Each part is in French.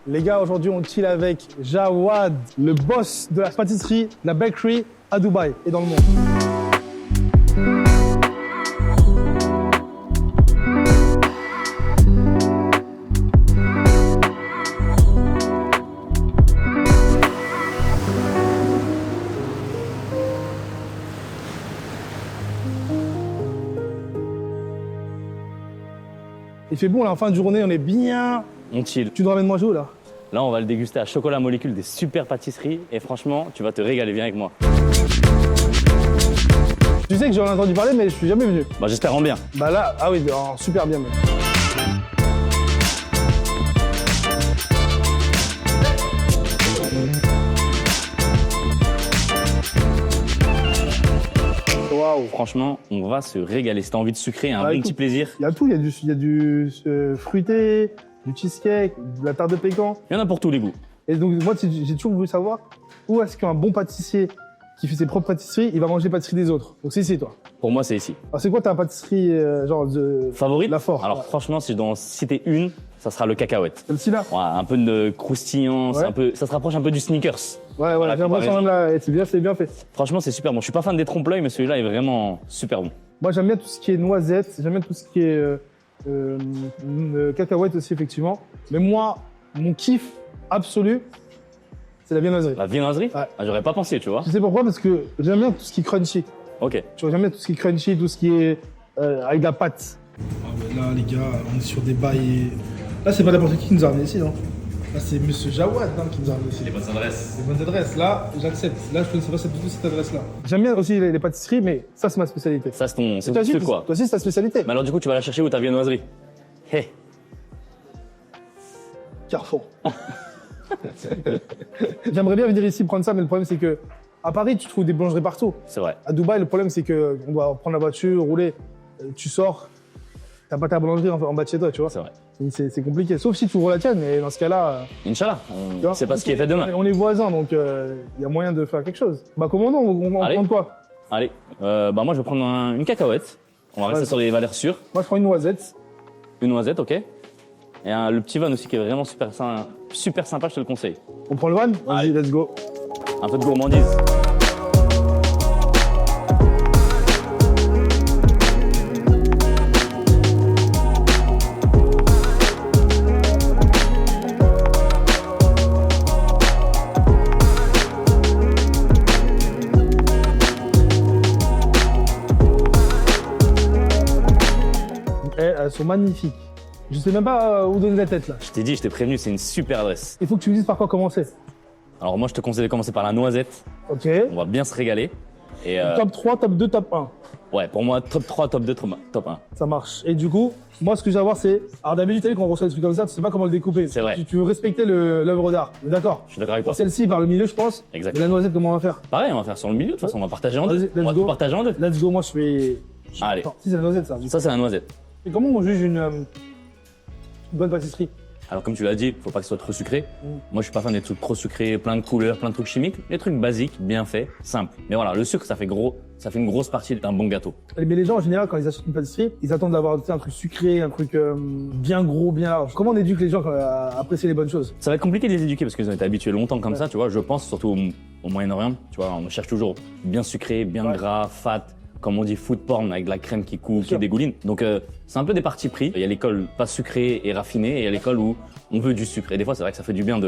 Les gars, aujourd'hui, on chill avec Jawad, le boss de la pâtisserie, la bakery à Dubaï et dans le monde. Il fait bon, là, en fin de journée, on est bien. On chill. Tu nous ramènes manger où, là? Là, on va le déguster à Chocolat Molécule, des super pâtisseries. Et franchement, tu vas te régaler. Viens avec moi. Tu sais que j'en ai entendu parler, mais je suis jamais venu. Bah, j'espère en bien. Bah là, ah oui, super bien même. Waouh. Franchement, on va se régaler. Si t'as envie de sucrer, un bon petit plaisir. Il y a tout, il y a du fruité, du cheesecake, de la tarte de pécan. Il y en a pour tous les goûts. Et donc, moi, j'ai toujours voulu savoir où est-ce qu'un bon pâtissier qui fait ses propres pâtisseries, il va manger les pâtisseries des autres. Donc, c'est ici, toi. Pour moi, c'est ici. Alors, c'est quoi ta pâtisserie, genre, de... Favorite? La Fort. Alors, franchement, si je dois en citer une, ça sera le cacahuète. Celle-ci, là? Ouais, un peu de croustillant, Ouais. ça se rapproche un peu du sneakers. Ouais, Voilà, j'ai l'impression même là, c'est bien fait. Franchement, c'est super bon. Je suis pas fan des trompe-l'œil, mais celui-là est vraiment super bon. Moi, j'aime bien tout ce qui est noisettes, j'aime bien tout ce qui est cacahuètes aussi, effectivement. Mais moi, mon kiff absolu, c'est la viennoiserie. La viennoiserie? Ouais. Ah, j'aurais pas pensé, tu vois. Tu sais pourquoi? Parce que j'aime bien tout ce qui est crunchy. Ok. Tu vois, j'aime bien tout ce qui est crunchy, tout ce qui est avec de la pâte. Ah ouais, là, les gars, on est sur des bails. Là, c'est pas n'importe qui nous a ramené ici, non? Là, c'est Monsieur Jawad qui nous a ramené ici. Les bonnes adresses. Les bonnes adresses, là, j'accepte. Là, je connaissais pas du tout cette adresse-là. J'aime bien aussi les pâtisseries, mais ça, c'est ma spécialité. Ça, c'est ton Toi aussi, truc, quoi. Toi aussi, c'est ta spécialité. Mais alors, du coup, tu vas la chercher où ta viennoiserie? Hé. Carrefour. J'aimerais bien venir ici prendre ça, mais le problème, c'est que à Paris, tu trouves des boulangeries partout. C'est vrai. À Dubaï, le problème, c'est que on doit prendre la voiture, rouler. Tu sors, t'as pas ta boulangerie en bas de chez toi, tu vois. C'est vrai. Donc, c'est compliqué. Sauf si tu ouvres la tienne, et dans ce cas-là. Inch'Allah. Tu vois, C'est pas ce qui est fait demain. On est voisins, donc il y a moyen de faire quelque chose. Bah, commandons, on Allez. prend quoi? Allez. Bah, moi, je vais prendre une cacahuète. On va rester Ouais. sur les valeurs sûres. Moi, je prends une noisette. Une noisette, ok. Et le petit van aussi qui est vraiment super sympa, je te le conseille. On prend le van? Vas-y, Allez. let's go. Un peu de gourmandise. Elles sont magnifiques. Je sais même pas où donner la tête, là. Je t'ai dit, je t'ai prévenu, c'est une super adresse. Il faut que tu me dises par quoi commencer. Alors moi, je te conseille de commencer par la noisette. Ok. On va bien se régaler. Et Top 3, top 2, top 1. ouais, pour moi, top 3, top 2, top 1. Ça marche. Et du coup, moi, ce que j'ai à voir, c'est. Alors, d'habitude, t'as vu, quand on reçoit des trucs comme ça, tu sais pas comment le découper. C'est vrai. Tu veux respecter l'œuvre d'art. D'accord? Je suis d'accord avec Pour toi. celle-ci, par le milieu, je pense. Exact. Et la noisette, comment on va faire? Pareil, on va faire sur le milieu. De toute façon, on va partager en Vas-y, deux. let's On va go. tout partager en deux. Let's go, moi, je fais. Allez. Attends, si, c'est la noisette, ça. Ça, c'est la noisette. Et comment on juge une bonne pâtisserie? Alors, comme tu l'as dit, faut pas que ce soit trop sucré. Moi, je suis pas fan des trucs trop sucrés, plein de couleurs, plein de trucs chimiques. Les trucs basiques, bien faits, simples. Mais voilà, le sucre, ça fait une grosse partie d'un bon gâteau. Mais les gens, en général, quand ils achètent une pâtisserie, ils attendent d'avoir tu sais, un truc sucré, un truc bien gros, bien large. Comment on éduque les gens à apprécier les bonnes choses? Ça va être compliqué de les éduquer parce qu'ils ont été habitués longtemps comme ça, tu vois. Je pense surtout au Moyen-Orient, tu vois. On cherche toujours bien sucré, bien gras, fat. Comme on dit, food porn avec de la crème qui coule, qui dégouline. Donc c'est un peu des partis pris. Il y a l'école pas sucrée et raffinée et il y a l'école où on veut du sucre. Et des fois, c'est vrai que ça fait du bien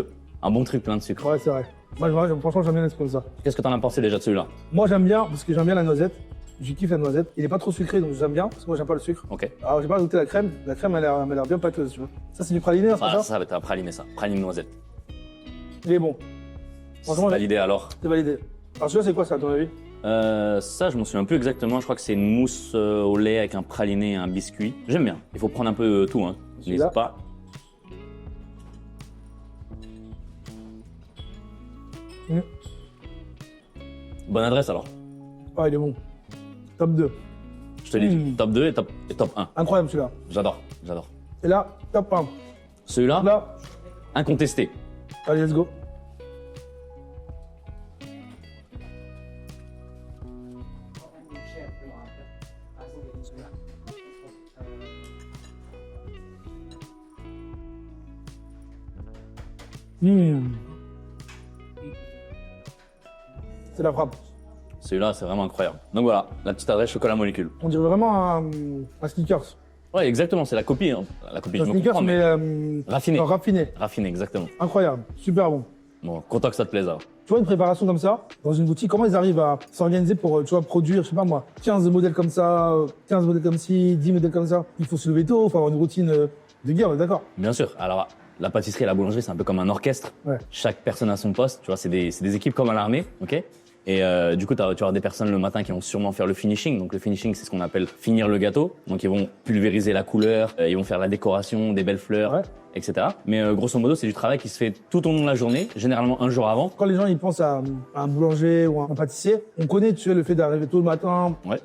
un bon truc plein de sucre. Ouais, c'est vrai. Moi, franchement, j'aime bien les trucs comme ça. Qu'est-ce que t'en as pensé déjà de celui-là? Moi, j'aime bien, parce que j'aime bien la noisette. Je kiffe la noisette. Il est pas trop sucré, donc j'aime bien, parce que moi, j'aime pas le sucre. Ok. Alors, j'ai pas goûté la crème. La crème, elle a l'air bien pâteuse, tu vois. Ça, c'est du praliné, c'est Ah, ça? ça va être un praliné, ça. Praline noisette. Il est bon. Franchement, C'est validé alors. c'est validé. Alors, celui-là, c'est quoi, ça, à ton avis? Ça, je m'en souviens plus exactement. Je crois que c'est une mousse au lait avec un praliné et un biscuit. J'aime bien. Il faut prendre un peu tout, hein. Celui-là. N'hésite pas. Mmh. Bonne adresse alors. Ah, il est bon. Top 2. Je te l'ai dit. Top 2 et top 1. Incroyable, celui-là. J'adore. Et là, top 1. Celui-là, Là, incontesté. allez, let's go. C'est la frappe. Celui-là, c'est vraiment incroyable. Donc voilà, la petite adresse chocolat molécule. On dirait vraiment un Snickers. Ouais, exactement, c'est la copie. Hein. La copie, Un je me Snickers, comprends, mais raffiné. raffiné. Raffiné, exactement. Incroyable, super bon. Bon, content que ça te plaise. Alors. Tu vois, une préparation comme ça, dans une boutique, comment ils arrivent à s'organiser pour, tu vois, produire, je sais pas moi, 15 modèles comme ça, 15 modèles comme ci, 10 modèles comme ça. Il faut se lever tôt, il faut avoir une routine de guerre, on est d'accord? Bien sûr. Alors, la pâtisserie et la boulangerie, c'est un peu comme un orchestre. Ouais. Chaque personne a son poste. Tu vois, c'est des équipes comme à l'armée, ok. Et du coup, tu vas avoir des personnes le matin qui vont sûrement faire le finishing. Donc le finishing, c'est ce qu'on appelle finir le gâteau. Donc ils vont pulvériser la couleur, ils vont faire la décoration, des belles fleurs, Ouais. etc. Mais grosso modo, c'est du travail qui se fait tout au long de la journée, généralement un jour avant. Quand les gens ils pensent à un boulanger ou à un pâtissier, on connaît, tu sais, le fait d'arriver tôt le matin, Ouais.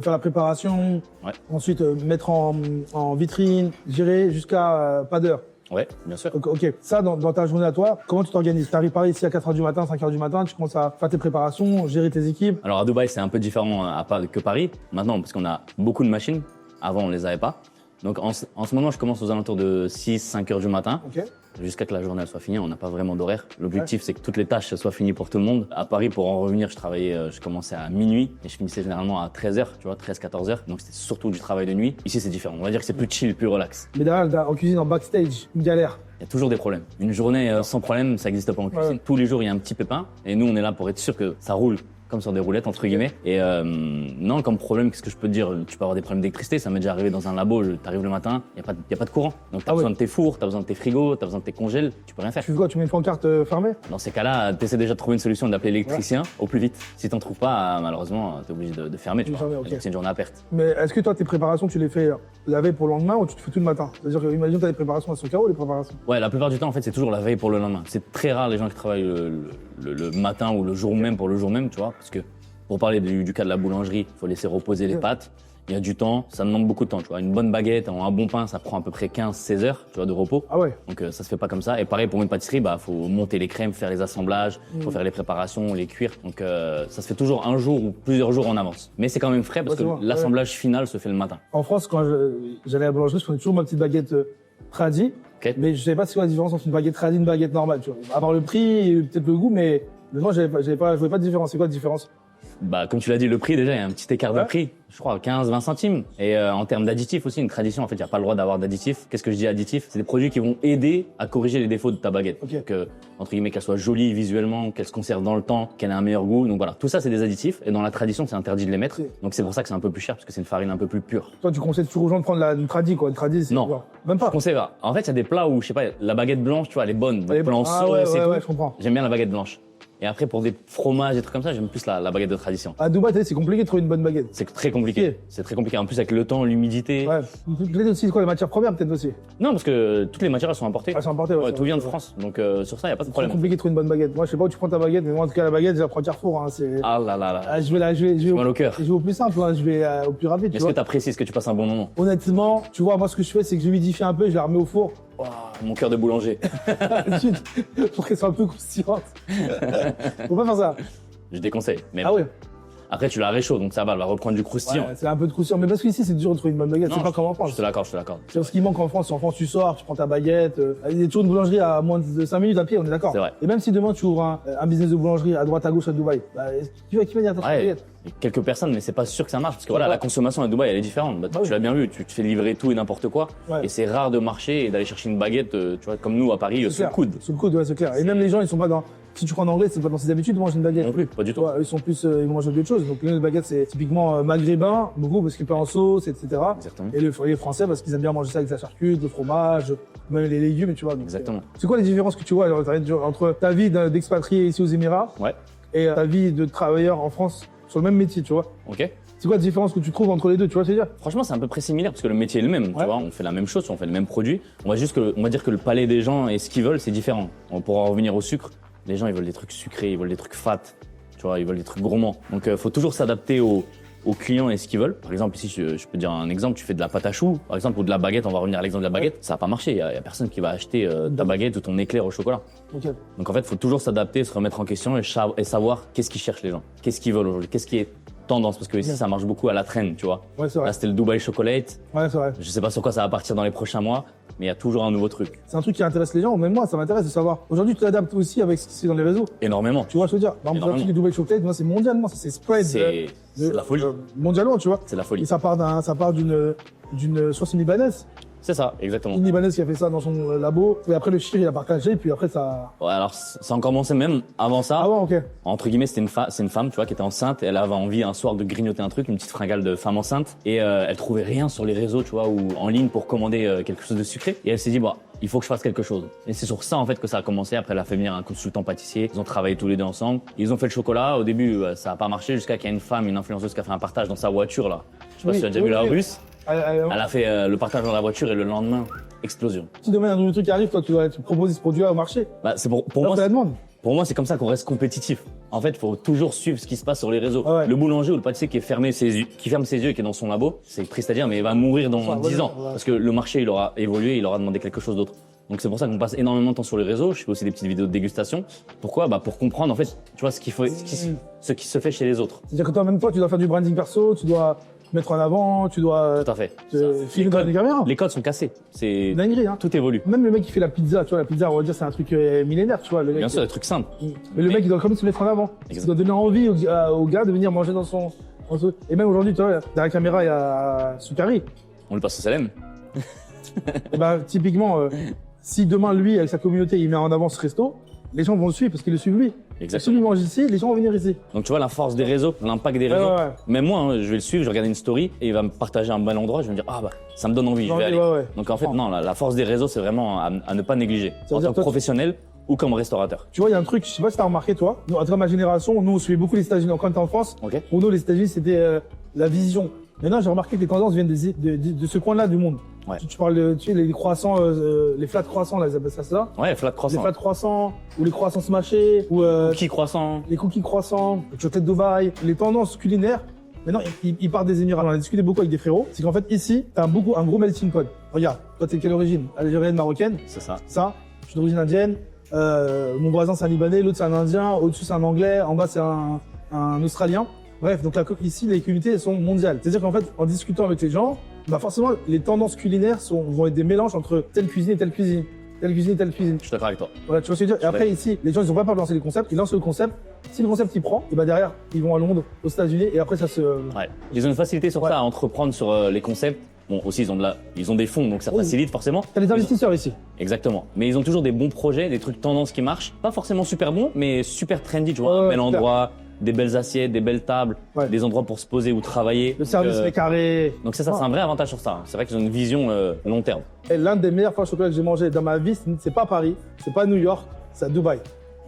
faire la préparation, Ouais. ensuite mettre en vitrine, gérer jusqu'à pas d'heure. Ouais, bien sûr. Ok, ça dans ta journée à toi, comment tu t'organises? T'arrives par ici à 4h du matin, 5h du matin, tu commences à faire tes préparations, gérer tes équipes. Alors à Dubaï, c'est un peu différent que Paris. Maintenant, parce qu'on a beaucoup de machines. Avant, on les avait pas. Donc en ce moment, je commence aux alentours de 6-5 heures du matin. Ok. Jusqu'à que la journée elle soit finie, on n'a pas vraiment d'horaire. L'objectif, c'est que toutes les tâches soient finies pour tout le monde. À Paris, pour en revenir, je commençais à minuit et je finissais généralement à 13h, tu vois, 13-14h. Donc c'était surtout du travail de nuit. Ici, c'est différent. On va dire que c'est plus chill, plus relax. Mais derrière, en cuisine, en backstage, une galère. Il y a toujours des problèmes. Une journée sans problème, ça n'existe pas en cuisine. Ouais. Tous les jours, il y a un petit pépin et nous, on est là pour être sûr que ça roule comme sur des roulettes, entre guillemets. Et non, comme problème, qu'est-ce que je peux te dire? Tu peux avoir des problèmes d'électricité. Ça m'est déjà arrivé dans un labo, t'arrives le matin, il n'y a pas de courant. Donc t'as besoin de tes fours, t'as besoin de tes frigos, t'as besoin de tes congèles, tu peux rien faire. Tu fais quoi? Tu mets une pancarte fermée? Dans ces cas-là, t'essaies déjà de trouver une solution, d'appeler l'électricien au plus vite. Si t'en trouves pas, malheureusement, t'es obligé de fermer, tu vois. Fermer, ok. Donc c'est une journée à perte. Mais est-ce que toi, tes préparations, tu les fais la veille pour le lendemain ou tu te fais tout le matin? C'est-à-dire que, imagine, tu as des préparations à son carreau, les préparations. Ouais, la plupart du temps, en fait, c'est toujours la veille pour le lendemain. C'est très rare les gens qui travaillent le matin ou le jour même pour le jour même, tu vois, parce que pour parler du cas de la boulangerie, il faut laisser reposer les pâtes. Il y a du temps, ça demande beaucoup de temps, tu vois. Une bonne baguette, un bon pain, ça prend à peu près 15-16 heures, tu vois, de repos. Ah ouais. Donc ça se fait pas comme ça. Et pareil pour une pâtisserie, faut monter les crèmes, faire les assemblages, faut faire les préparations, les cuire. Donc ça se fait toujours un jour ou plusieurs jours en avance. Mais c'est quand même frais parce que l'assemblage final se fait le matin. En France, quand j'allais à la boulangerie, je prenais toujours ma petite baguette tradi. Ok. Mais je savais pas c'est quoi la différence entre une baguette tradi et une baguette normale, tu vois. À part le prix et peut-être le goût, mais moi, je voyais pas de différence. C'est quoi la différence? Comme tu l'as dit, le prix, déjà, il y a un petit écart de prix. Je crois 15-20 centimes. Et en termes d'additifs aussi, une tradition, en fait, il n'y a pas le droit d'avoir d'additifs. Qu'est-ce que je dis additifs? C'est des produits qui vont aider à corriger les défauts de ta baguette. Ok. Donc, entre guillemets, qu'elle soit jolie visuellement, qu'elle se conserve dans le temps, qu'elle ait un meilleur goût. Donc voilà, tout ça, c'est des additifs. Et dans la tradition, c'est interdit de les mettre. Donc c'est pour ça que c'est un peu plus cher, parce que c'est une farine un peu plus pure. Toi, tu conseilles toujours aux gens de prendre une tradi, quoi. Une tradi, c'est Non. quoi? Même pas. Je conseille pas. En fait, il y a des plats où, je sais pas, la baguette blanche, tu vois, elle est bonne. Elle est Plan bonne. Ah sauce ouais, et tout. ouais, je comprends. J'aime bien la baguette blanche. Et après, pour des fromages et trucs comme ça, j'aime plus la baguette de tradition. À Dubaï, t'as dit, c'est compliqué de trouver une bonne baguette. C'est très compliqué. Ok. C'est très compliqué. En plus, avec le temps, l'humidité. Ouais. Peut-être aussi, quoi, les matières premières, peut-être aussi. Non, parce que toutes les matières, elles sont importées. Elles sont importées, Ouais, ouais. tout vient de France. Donc, sur ça, il n'y a pas de C'est problème. compliqué de trouver une bonne baguette. Moi, je sais pas où tu prends ta baguette, mais moi, en tout cas, la baguette, je la prends Carrefour, hein. C'est, Ah là là là. je vais Mal au cœur. je vais au plus simple, hein. Je vais au plus rapide, tu Est-ce que vois. tu apprécies? Est-ce que tu passes un bon moment? Honnêtement, tu vois, moi, ce que je fais, c'est que je l'humidifie un peu, je la remets au four. Mon cœur de boulanger. Ensuite, pour qu'elle soit un peu croustillante. Faut pas faire ça. Je déconseille. Mais Ah ouais. après, tu la réchaudes, donc ça va, elle va reprendre du croustillant. Ouais, c'est un peu de croustillant. Mais parce qu'ici, c'est dur de trouver une bonne baguette. Non, C'est pas comme en France. Je te l'accorde, je te l'accorde. C'est ce qui manque en France. En France, tu sors, tu prends ta baguette. Il y a toujours une boulangerie à moins de 5 minutes à pied, on est d'accord. C'est vrai. Et même si demain tu ouvres un business de boulangerie à droite à gauche à Dubaï, qui va venir ta Ouais, baguette? il y a quelques personnes, mais c'est pas sûr que ça marche parce que voilà, la consommation à Dubaï, elle est différente. oui. Tu l'as bien vu, tu te fais livrer tout et n'importe quoi. Ouais. Et c'est rare de marcher et d'aller chercher une baguette, tu vois, comme nous à Paris, sous le Clair. coude. Sous le coude, ouais, c'est clair. Et même les gens, ils sont pas dans. Si tu prends en anglais, c'est pas dans ses habitudes de manger une baguette. Non plus, pas du tout. Ouais, ils sont plus, ils vont manger d'autres choses. Donc les baguettes, c'est typiquement maghrébin, beaucoup parce qu'il peut en sauce, etc. Exactement. Et les français parce qu'ils aiment bien manger ça avec la charcuterie, le fromage, même les légumes, tu vois. Donc, Exactement. c'est quoi les différences que tu vois alors, entre ta vie d'expatrié ici aux Émirats Ouais. et ta vie de travailleur en France sur le même métier, tu vois? Ok. C'est quoi la différence que tu trouves entre les deux, tu vois ce que je veux dire? Franchement, c'est à peu près similaire parce que le métier est le même. Ouais. Tu vois, on fait la même chose, on fait le même produit. On va dire que le palais des gens et ce qu'ils veulent, c'est différent. On pourra en revenir au sucre. Les gens, ils veulent des trucs sucrés, ils veulent des trucs fat. Tu vois, ils veulent des trucs gourmands. Donc, faut toujours s'adapter aux clients et ce qu'ils veulent. Par exemple, ici, je peux dire un exemple. Tu fais de la pâte à choux, par exemple, ou de la baguette. On va revenir à l'exemple de la baguette. Ça va pas marcher. Il y a personne qui va acheter ta baguette ou ton éclair au chocolat. Ok. Donc, en fait, faut toujours s'adapter, se remettre en question et savoir qu'est-ce qu'ils cherchent les gens. Qu'est-ce qu'ils veulent aujourd'hui. Qu'est-ce qui est tendance parce que ici, ça marche beaucoup à la traîne, tu vois. Ouais, c'est vrai. Là, c'était le Dubai Chocolate. Ouais, c'est vrai. Je sais pas sur quoi ça va partir dans les prochains mois, mais il y a toujours un nouveau truc. C'est un truc qui intéresse les gens, même moi, ça m'intéresse de savoir. Aujourd'hui, tu t'adaptes aussi avec ce qui se fait dans les réseaux. Énormément. Tu vois, je veux dire, par exemple, le truc du Dubai Chocolate, moi, c'est mondialement, c'est spread. C'est de la folie. Mondialement, tu vois. C'est la Et folie. ça part d'une, je crois, c'est une Libanaise. C'est ça, exactement. Une Libanaise qui a fait ça dans son labo. Et après, le shir, il a partagé, et puis après, ça. Ouais, alors, ça a commencé même avant ça. Ah ouais, ok. Entre guillemets, c'est une femme, tu vois, qui était enceinte. Et elle avait envie un soir de grignoter un truc, une petite fringale de femme enceinte. Et elle trouvait rien sur les réseaux, tu vois, ou en ligne pour commander quelque chose de sucré. Et elle s'est dit, bah, il faut que je fasse quelque chose. Et c'est sur ça, en fait, que ça a commencé. Après, elle a fait venir un consultant pâtissier. Ils ont travaillé tous les deux ensemble. Ils ont fait le chocolat. Au début, ça a pas marché jusqu'à qu'il y ait une femme, une influenceuse qui a fait un partage dans sa voiture, là. Je sais pas si tu as déjà vu la russe. Elle a fait le partage dans la voiture et le lendemain, explosion. Si demain, un nouveau truc arrive, toi, tu proposes ce produit-là au marché. Bah, c'est pour Alors, moi. c'est la demande. Pour moi, c'est comme ça qu'on reste compétitif. En fait, il faut toujours suivre ce qui se passe sur les réseaux. Ah ouais. Le boulanger ou le pâtissier qui ferme ses yeux et qui est dans son labo, c'est triste à dire, mais il va mourir dans 10 ans. Ouais. Parce que le marché, il aura évolué, il aura demandé quelque chose d'autre. Donc c'est pour ça qu'on passe énormément de temps sur les réseaux. Je fais aussi des petites vidéos de dégustation. Pourquoi? Bah, pour comprendre, en fait, tu vois, ce qui se fait chez les autres. C'est-à-dire que toi, même toi, tu dois faire du branding perso, tu dois te mettre en avant, tu dois Tout à fait. te filmer dans les caméras. Les codes sont cassés. C'est Dinguerie, hein. tout évolue. Même le mec qui fait la pizza, tu vois, la pizza, on va dire, c'est un truc millénaire, tu vois. Le mec, Bien sûr, des trucs simples. Mais le mec, il doit quand même se mettre en avant. Il doit donner envie au gars de venir manger dans son. Et même aujourd'hui, tu vois, derrière la caméra, il y a Soukari. On le passe au Salem. Et bah, typiquement, si demain, lui, avec sa communauté, il met en avant ce resto, les gens vont le suivre parce qu'ils le suivent lui. Exactement. Si lui mange ici, les gens vont venir ici. Donc tu vois la force des réseaux, l'impact des réseaux. Ouais. Même moi, hein, je vais le suivre, je regarde une story et il va me partager un bon endroit, je vais me dire ah bah ça me donne envie, je vais aller. Ouais. Donc en fait non, la force des réseaux c'est vraiment à ne pas négliger Ça veut en dire tant que toi, professionnel ou comme restaurateur. Tu vois, il y a un truc, je sais pas si t'as remarqué, toi. Nous, à travers ma génération, nous, on suivait beaucoup les États-Unis. Quand t'es en France, Ok. pour nous, les États-Unis, c'était la vision. Maintenant, j'ai remarqué que les tendances viennent de ce coin-là du monde. Ouais. Tu parles de, tu sais, les croissants, les flats croissants, là, ils appellent ça. Ouais, flat Les croissant. flats croissants, ou les croissants smashés, ou Cookie croissant. les cookies croissants, les chocolate Dubaï, les tendances culinaires. Maintenant, ils partent des Émirats. On a discuté beaucoup avec des frérots. C'est qu'en fait, ici, t'as un gros melting pot. Regarde, toi, t'es de quelle origine? Algérienne, marocaine? C'est ça. Ça, je suis d'origine indienne. Mon voisin, c'est un Libanais, l'autre, c'est un Indien. Au-dessus, c'est un Anglais. En bas, c'est un Australien. Bref, donc ici, les communautés, elles sont mondiales. C'est-à-dire qu'en fait, en discutant avec les gens, bah forcément, les tendances culinaires vont être des mélanges entre telle cuisine et telle cuisine. Telle cuisine et telle cuisine. Je suis d'accord avec toi. Voilà, tu vois ce que je veux dire. Et après, ici, les gens, ils ont pas peur de lancer les concepts. Ils lancent le concept. Si le concept, il prend, et bah derrière, ils vont à Londres, aux États-Unis, et après, ça se... Ouais. Ils ont une facilité sur Ouais. ça à entreprendre sur les concepts. Bon, aussi ils ont des fonds donc ça Oui. facilite forcément. T'as les investisseurs ici. Exactement. Mais ils ont toujours des bons projets, des trucs tendances qui marchent. Pas forcément super bons, mais super trendy, tu vois. Ouais, Un bel super. endroit, des belles assiettes, des belles tables, Ouais. des endroits pour se poser ou travailler. Le service, les carrés. Donc c'est ça, c'est un vrai avantage sur ça. C'est vrai qu'ils ont une vision long terme. Et l'un des meilleurs pains au chocolat que j'ai mangé dans ma vie, c'est pas Paris, c'est pas New York, c'est à Dubaï.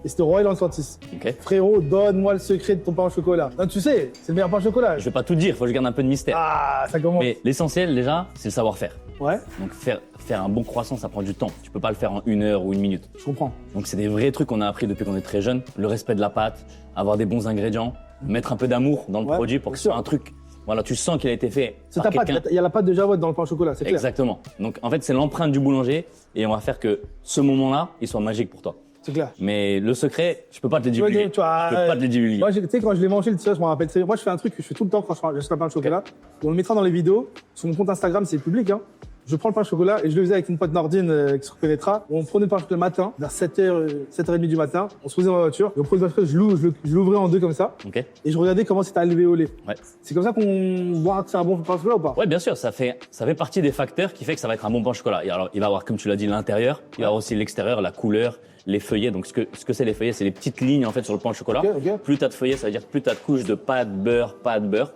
Et c'était au Royal Atlantis. Ok. Frérot, donne-moi le secret de ton pain au chocolat. Non, tu sais, c'est le meilleur pain au chocolat. Je vais pas tout dire, faut que je garde un peu de mystère. Ah, ça commence. Mais l'essentiel déjà, c'est le savoir-faire. Ouais, Donc faire un bon croissant, ça prend du temps. Tu peux pas le faire en 1 heure ou 1 minute. je comprends. Donc c'est des vrais trucs qu'on a appris depuis qu'on est très jeune. Le respect de la pâte, avoir des bons ingrédients, mettre un peu d'amour dans le Ouais, produit pour que bien ce soit sûr. un truc. Voilà, tu sens qu'il a été fait C'est par ta pâte, quelqu'un. il y a la pâte de Jawad dans le pain au chocolat, c'est clair. Exactement. Donc en fait, c'est l'empreinte du boulanger et on va faire que ce moment-là, il soit magique pour toi. C'est clair. Mais le secret, je peux pas te le Tu vois, divulguer. tu vois, Je peux pas te le divulguer. Moi, tu sais, quand je l'ai mangé, tu sais, je me rappelle. Moi, je fais un truc que je fais tout le temps quand je fais un pain au chocolat. Et on le mettra dans les vidéos. Sur mon compte Instagram, c'est public, hein. Je prends le pain au chocolat et je le faisais avec une pote Nordine qui se reconnaîtra. On prenait le pain au chocolat le matin, vers 7h30 du matin. On se posait dans la voiture. Et on prenait le pain au chocolat, je l'ouvrais en deux comme ça. Ok. Et je regardais comment c'était lever au lait. Ouais. C'est comme ça qu'on voit que c'est un bon pain au chocolat ou pas? Ouais, bien sûr, ça fait partie des facteurs qui fait que ça va être un bon pain au chocolat. Et alors, il va avoir, comme tu l'as dit, l'intérieur, il va avoir aussi l'extérieur, la couleur, les feuillets. Donc, ce que c'est les feuillets, c'est les petites lignes, en fait, sur le pain au chocolat. Ok. Plus t'as de feuillets, ça veut dire plus t'as de couches de pâte, beurre.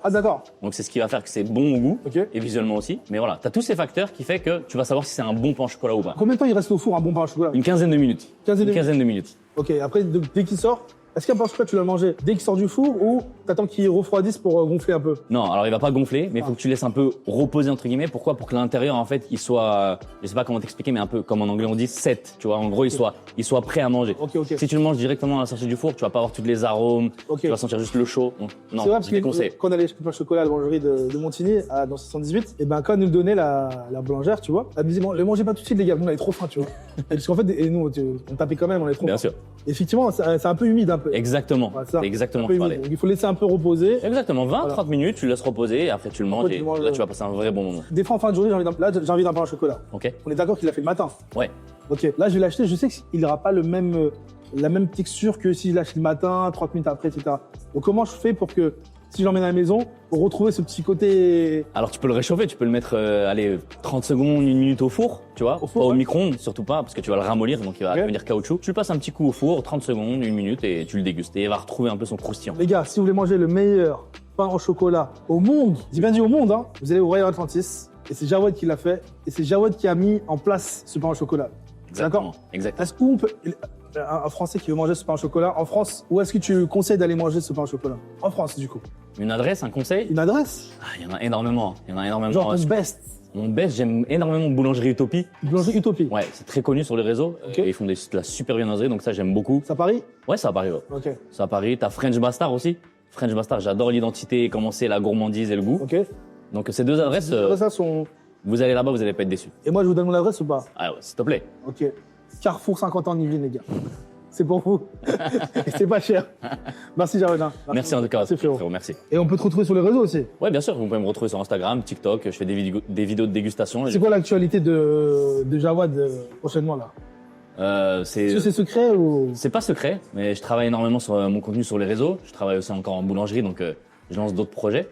Ah, d'accord. Donc, c'est ce qui va faire que c'est bon au goût. Ok. Et visuellement aussi. Mais voilà, t'as tous ces facteurs qui fait que tu vas savoir si c'est un bon pain au chocolat ou pas. Combien de temps il reste au four un bon pain au chocolat? Une quinzaine de minutes. Quinzaine de Une quinzaine de minutes. Ok, après, dès qu'il sort, est-ce qu'un pain au chocolat, tu l'as mangé dès qu'il sort du four ou t'attends qu'il refroidisse pour gonfler un peu? Non, alors il va pas gonfler, mais il faut que tu laisses un peu reposer entre guillemets. Pourquoi? Pour que l'intérieur en fait il soit, je sais pas comment t'expliquer, mais un peu comme en anglais on dit set. Tu vois, en gros il soit prêt à manger. Ok, ok. Si tu le manges directement à la sortie du four, tu vas pas avoir tous les arômes. Ok. Tu vas sentir juste le chaud. Donc, non, C'est vrai parce je que déconseille. quand on allait chez le pain au chocolat à la boulangerie de Montigny, dans 78, et ben quand elle nous le donnait la boulangère, tu vois, elle me disait bon, le mangez pas tout de suite les gars, nous on avait trop faim, tu vois. Et parce qu'en fait, et nous on tapait quand même, on avait trop Bien faim. sûr. Effectivement, c'est un peu humide un peu. Exactement. Ouais, ça. C'est exactement Un peu ce que je humide. parlais. Donc il faut laisser un un peu reposer. Exactement, 20-30 minutes, tu le laisses reposer et après tu le manges Après, et tu manges, là tu vas passer un vrai bon moment. Des fois, en fin de journée, j'ai envie d'un pain au chocolat. Ok? On est d'accord qu'il a fait le matin. Ouais. Ok, là, je vais l'acheter. Je sais qu'il n'aura pas la même texture que si je l'achète le matin, 30 minutes après, etc. Donc, comment je fais pour que, si je l'emmène à la maison, pour retrouver ce petit côté. Alors tu peux le réchauffer, tu peux le mettre, allez, 30 secondes, 1 minute au four, tu vois, Au four, pas au ouais. micro-ondes, surtout pas, parce que tu vas le ramollir, donc il va Ok. devenir caoutchouc. Tu le passes un petit coup au four, 30 secondes, 1 minute, et tu le dégustes, et il va retrouver un peu son croustillant. Les gars, si vous voulez manger le meilleur pain au chocolat au monde, j'ai bien dit au monde, hein, vous allez au Royal Atlantis. Et c'est Jawed qui l'a fait. Et c'est Jawed qui a mis en place ce pain au chocolat. Exactement, D'accord. exactement. Est-ce qu'on peut. Un Français qui veut manger ce pain au chocolat en France, où est-ce que tu conseilles d'aller manger ce pain au chocolat? En France, du coup. Une adresse, un conseil? Une adresse? Ah, il y en a énormément, il y en a énormément. Genre ton best. Mon best, j'aime énormément Boulangerie Utopie. Boulangerie Utopie. Ouais, c'est très connu sur les réseaux. Ok. Ils font de la super viennoiserie, donc ça j'aime beaucoup. C'est à Paris? Ouais, c'est à Paris, ouais. Ok. C'est à Paris. T'as French Bastard aussi. French Bastard, j'adore l'identité, comment c'est la gourmandise et le goût. Ok. Donc ces deux adresses, Ça sont. vous allez là-bas, vous allez pas être déçus. Et moi, je vous donne mon adresse ou pas? Ah ouais, s'il te plaît. Ok. Carrefour 50 ans en Yvelines, les gars. C'est pour vous. Et c'est pas cher. Merci, Jaredin. Merci en tout cas. Merci, frérot. Merci. Et on peut te retrouver sur les réseaux aussi. Ouais, bien sûr, vous pouvez me retrouver sur Instagram, TikTok, je fais des vidéos de dégustation. C'est quoi l'actualité de Jawad prochainement là? Est-ce que c'est secret ou? C'est pas secret, mais je travaille énormément sur mon contenu sur les réseaux. Je travaille aussi encore en boulangerie, donc je lance d'autres projets.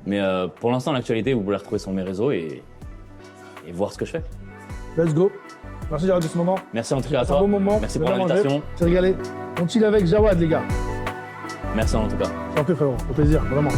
Mais pour l'instant, l'actualité, vous pouvez la retrouver sur mes réseaux et voir ce que je fais. Let's go. Merci Jawad de ce moment. Merci en tout cas à C'est un toi. bon moment. Merci On pour a mangé. l'invitation. C'est régalé. On chill avec Jawad, les gars. Merci en tout cas. T'en prie, frérot. Au plaisir, vraiment.